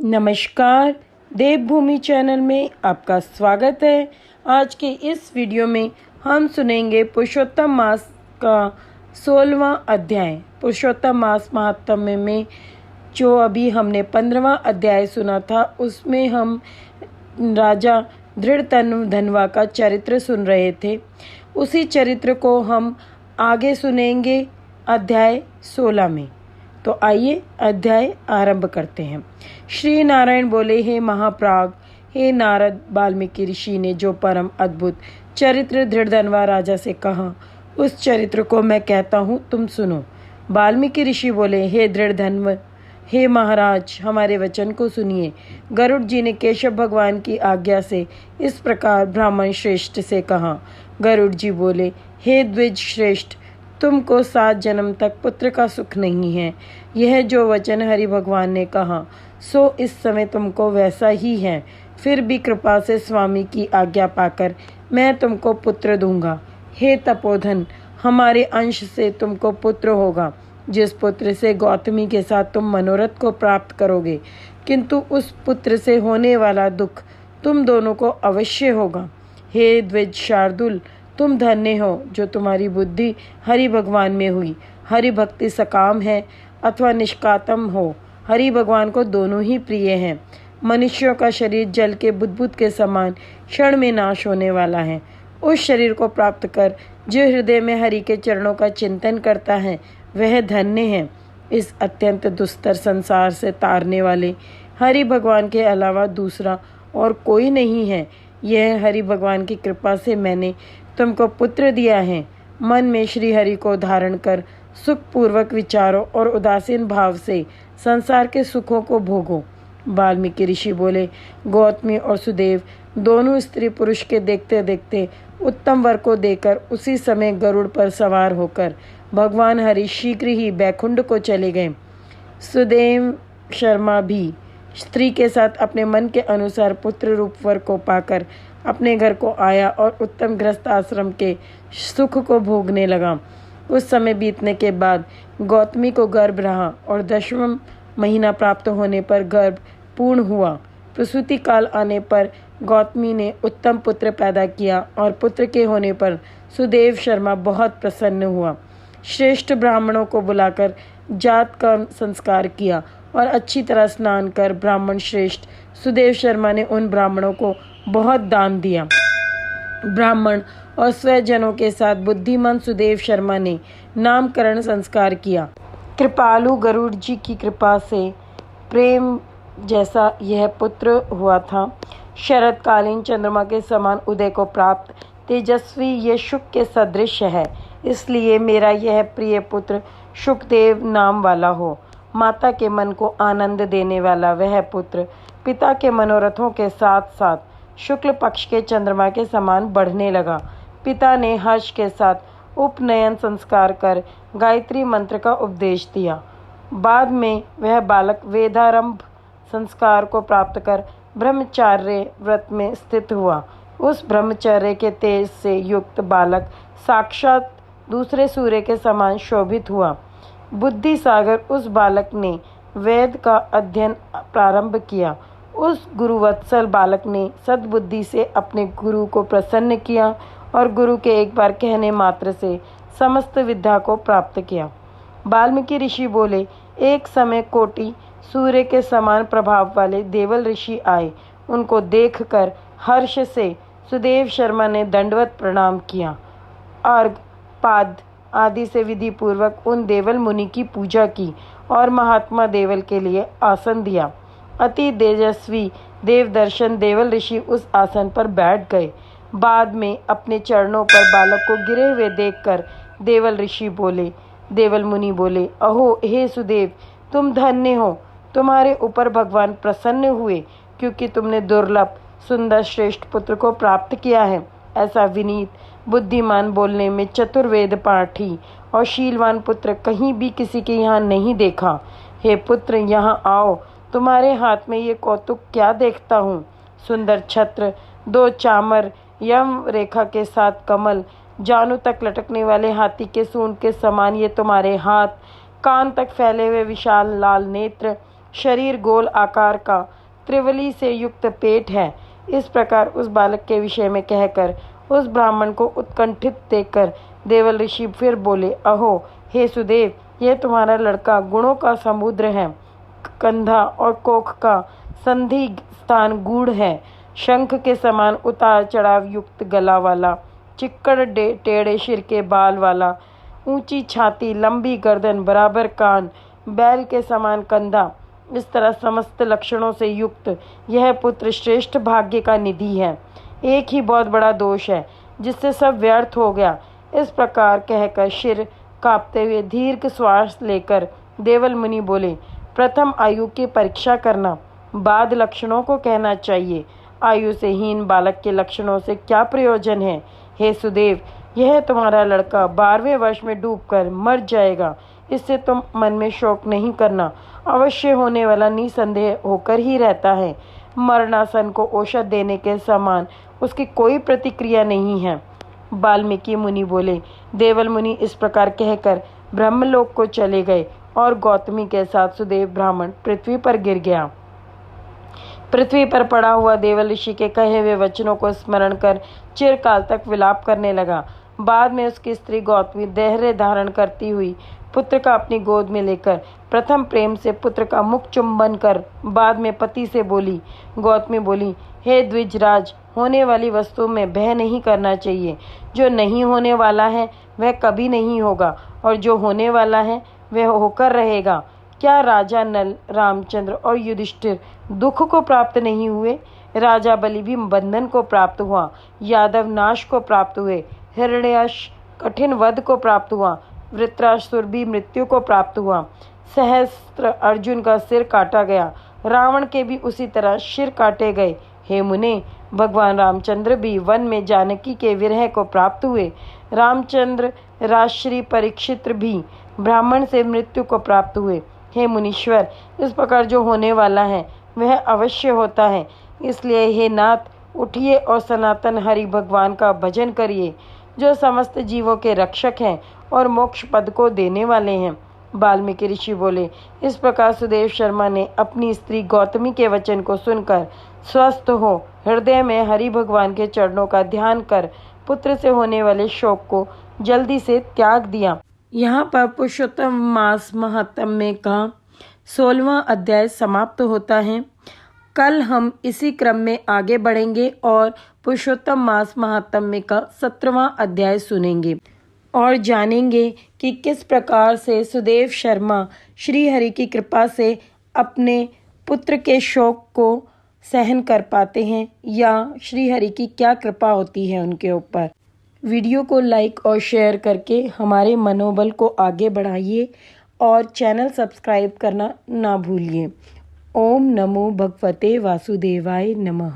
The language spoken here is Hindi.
नमस्कार, देवभूमि चैनल में आपका स्वागत है। आज के इस वीडियो में हम सुनेंगे पुरुषोत्तम मास का 16वां अध्याय। पुरुषोत्तम मास महात्म्य में जो अभी हमने 15वां अध्याय सुना था, उसमें हम राजा धृतधन्वा का चरित्र सुन रहे थे। उसी चरित्र को हम आगे सुनेंगे अध्याय 16 में। तो आइए अध्याय आरंभ करते हैं। श्री नारायण बोले, हे महाप्राग, हे नारद, वाल्मीकि ऋषि ने जो परम अद्भुत चरित्र धृतधन्वा राजा से कहा, उस चरित्र को मैं कहता हूँ, तुम सुनो। वाल्मीकि ऋषि बोले, हे धृतधन्व, हे महाराज, हमारे वचन को सुनिए। गरुड़ जी ने केशव भगवान की आज्ञा से इस प्रकार ब्राह्मण श्रेष्ठ से कहा। गरुड़ जी बोले, हे द्विज श्रेष्ठ, तुमको 7 जन्म तक पुत्र का सुख नहीं है। यह जो वचन हरि भगवान ने कहा, सो इस समय तुमको वैसा ही है। फिर भी कृपा से स्वामी की आज्ञा पाकर मैं तुमको पुत्र दूंगा। हे तपोधन, हमारे अंश से तुमको पुत्र होगा, जिस पुत्र से गौतमी के साथ तुम मनोरथ को प्राप्त करोगे, किंतु उस पुत्र से होने वाला दुख तुम दोनों को अवश्य होगा। हे द्विज शार्दुल, तुम धन्य हो जो तुम्हारी बुद्धि हरि भगवान में हुई। हरि भक्ति सकाम है अथवा निष्कातम हो, हरि भगवान को दोनों ही प्रिय हैं। मनुष्यों का शरीर जल के बुदबुद के समान क्षण में नाश होने वाला है। उस शरीर को प्राप्त कर जो हृदय में हरि के चरणों का चिंतन करता है, वह धन्य है। इस अत्यंत दुस्तर संसार से तारने वाले हरि भगवान के अलावा दूसरा और कोई नहीं है। यह हरि भगवान की कृपा से मैंने तुमको पुत्र दिया है। मन में श्री हरि को धारण कर सुख पूर्वक विचारो और उदासीन भाव से संसार के सुखों को भोगो। वाल्मीकि ऋषि बोले, गौतमी और सुदेव दोनों स्त्री पुरुष के देखते देखते उत्तम वर को देकर उसी समय गरुड़ पर सवार होकर भगवान हरि शीघ्र ही बैकुंठ को चले गए। सुदेव शर्मा भी स्त्री के साथ अपने मन के अनुसार पुत्र रूप वर को पाकर अपने घर को आया और उत्तम गृहस्थ आश्रम के सुख को भोगने लगा। कुछ समय बीतने के बाद गौतमी को गर्भ रहा और 10वां महीना प्राप्त होने पर गर्भ पूर्ण हुआ। प्रसूति काल आने पर गौतमी ने उत्तम पुत्र पैदा किया और पुत्र के होने पर सुदेव शर्मा बहुत प्रसन्न हुआ। श्रेष्ठ ब्राह्मणों को बुलाकर जात का संस्कार किया और अच्छी तरह स्नान कर ब्राह्मण श्रेष्ठ सुदेव शर्मा ने उन ब्राह्मणों को बहुत दान दिया। ब्राह्मण और स्वजनों के साथ बुद्धिमान सुदेव शर्मा ने नामकरण संस्कार किया। कृपालु गरुड़ जी की कृपा से प्रेम जैसा यह पुत्र हुआ था। शरतकालीन चंद्रमा के समान उदय को प्राप्त तेजस्वी ये शुक के सदृश है। इसलिए मेरा यह प्रिय पुत्र शुकदेव नाम वाला हो। माता के मन को आनंद देने वाला वह पुत्र पिता के मनोरथों के साथ साथ शुक्ल पक्ष के चंद्रमा के समान बढ़ने लगा। पिता ने हर्ष के साथ उपनयन संस्कार कर गायत्री मंत्र का उपदेश दिया। बाद में वह बालक वेदारंभ संस्कार को प्राप्त कर ब्रह्मचार्य व्रत में स्थित हुआ। उस ब्रह्मचर्य के तेज से युक्त बालक साक्षात दूसरे सूर्य के समान शोभित हुआ। बुद्धि सागर उस बालक ने वेद का अध्ययन प्रारंभ किया। उस गुरुवत्सल बालक ने सद्बुद्धि से अपने गुरु को प्रसन्न किया और गुरु के एक बार कहने मात्र से समस्त विद्या को प्राप्त किया। वाल्मीकि ऋषि बोले, एक समय कोटि सूर्य के समान प्रभाव वाले देवल ऋषि आए। उनको देखकर हर्ष से सुदेव शर्मा ने दंडवत प्रणाम किया। अर्घ पाद आदि से विधि पूर्वक उन देवल मुनि की पूजा की और महात्मा देवल के लिए आसन दिया। अति तेजस्वी देवदर्शन देवल ऋषि उस आसन पर बैठ गए। बाद में अपने चरणों पर बालक को गिरे हुए देखकर देवल ऋषि बोले, देवल मुनि बोले, अहो हे सुदेव, तुम धन्य हो। तुम्हारे ऊपर भगवान प्रसन्न हुए, क्योंकि तुमने दुर्लभ सुंदर श्रेष्ठ पुत्र को प्राप्त किया है। ऐसा विनीत बुद्धिमान, बोलने में चतुर्वेद पाठी और शीलवान पुत्र कहीं भी किसी के यहाँ नहीं देखा। हे पुत्र, यहाँ आओ। तुम्हारे हाथ में ये कौतुक क्या देखता हूँ? सुंदर छत्र, 2 चामर, यम रेखा के साथ कमल, जानू तक लटकने वाले हाथी के सूंड के समान ये तुम्हारे हाथ, कान तक फैले हुए विशाल लाल नेत्र, शरीर गोल आकार का, त्रिवली से युक्त पेट है। इस प्रकार उस बालक के विषय में कहकर उस ब्राह्मण को उत्कंठित देखकर देवल ऋषि फिर बोले, अहो हे सुदेव, यह तुम्हारा लड़का गुणों का समुद्र है। कंधा और कोख का संधि स्थान गूढ़ है, शंख के समान उतार चढ़ाव युक्त गला वाला, चिक्कड़ टेढ़े सिर के बाल वाला, ऊंची छाती, लंबी गर्दन, बराबर कान, बैल के समान कंधा, इस तरह समस्त लक्षणों से युक्त यह पुत्र श्रेष्ठ भाग्य का निधि है। एक ही बहुत बड़ा दोष है जिससे सब व्यर्थ हो गया। इस प्रकार कहकर सिर कांपते हुए दीर्घ श्वास लेकर देवल मुनि बोले, प्रथम आयु की परीक्षा करना, बाद लक्षणों को कहना चाहिए। आयु से हीन बालक के लक्षणों से क्या प्रयोजन है? हे सुदेव, यह तुम्हारा लड़का 12वें वर्ष में डूबकर मर जाएगा। इससे तुम मन में शोक नहीं करना, अवश्य होने वाला निसंदेह होकर ही रहता है। मरणासन को औषध देने के समान उसकी कोई प्रतिक्रिया नहीं है। वाल्मीकि मुनि बोले। देवल मुनि इस प्रकार कहकर ब्रह्मलोक को चले गए और गौतमी के साथ सुदेव ब्राह्मण पृथ्वी पर गिर गया। पृथ्वी पर पड़ा हुआ देवल ऋषि के कहे हुए वचनों को स्मरण कर चिरकाल तक विलाप करने लगा। बाद में उसकी स्त्री गौतमी धैर्य धारण करती हुई पुत्र का अपनी गोद में लेकर प्रथम प्रेम से पुत्र का मुख चुंबन कर बाद में पति से बोली। गौतमी बोली, हे द्विजराज, होने वाली वस्तु में भय नहीं करना चाहिए। जो नहीं होने वाला है वह कभी नहीं होगा, और जो होने वाला है वह होकर रहेगा। क्या राजा नल, रामचंद्र और युधिष्ठिर दुख को प्राप्त नहीं हुए? राजा बलि भी बंधन को प्राप्त हुआ, यादव नाश को प्राप्त हुए, हिरण्याक्ष कठिन वध को प्राप्त हुआ, वृत्रासुर भी मृत्यु को प्राप्त हुआ, सहस्त्र अर्जुन का सिर काटा गया, रावण के भी उसी तरह सिर काटे गए। हे मुने, भगवान रामचंद्र भी वन में जानकी के विरह को प्राप्त हुए। रामचंद्र राजश्री परीक्षित भी ब्राह्मण से मृत्यु को प्राप्त हुए। हे मुनीश्वर, इस प्रकार जो होने वाला है वह अवश्य होता है। इसलिए हे नाथ, उठिए और सनातन हरि भगवान का भजन करिए, जो समस्त जीवों के रक्षक हैं और मोक्ष पद को देने वाले हैं। वाल्मीकि ऋषि बोले। इस प्रकार सुदेव शर्मा ने अपनी स्त्री गौतमी के वचन को सुनकर स्वस्थ हो हृदय में हरि भगवान के चरणों का ध्यान कर पुत्र से होने वाले शोक को जल्दी से त्याग दिया। यहाँ पर पुरुषोत्तम मास महात्म्य का 16वां अध्याय समाप्त होता है। कल हम इसी क्रम में आगे बढ़ेंगे और पुरुषोत्तम मास महात्म्य का 17वां अध्याय सुनेंगे और जानेंगे कि किस प्रकार से सुदेव शर्मा श्री हरि की कृपा से अपने पुत्र के शोक को सहन कर पाते हैं, या श्री हरि की क्या कृपा होती है उनके ऊपर। वीडियो को लाइक और शेयर करके हमारे मनोबल को आगे बढ़ाइए और चैनल सब्सक्राइब करना ना भूलिए। ओम नमो भगवते वासुदेवाय नमः।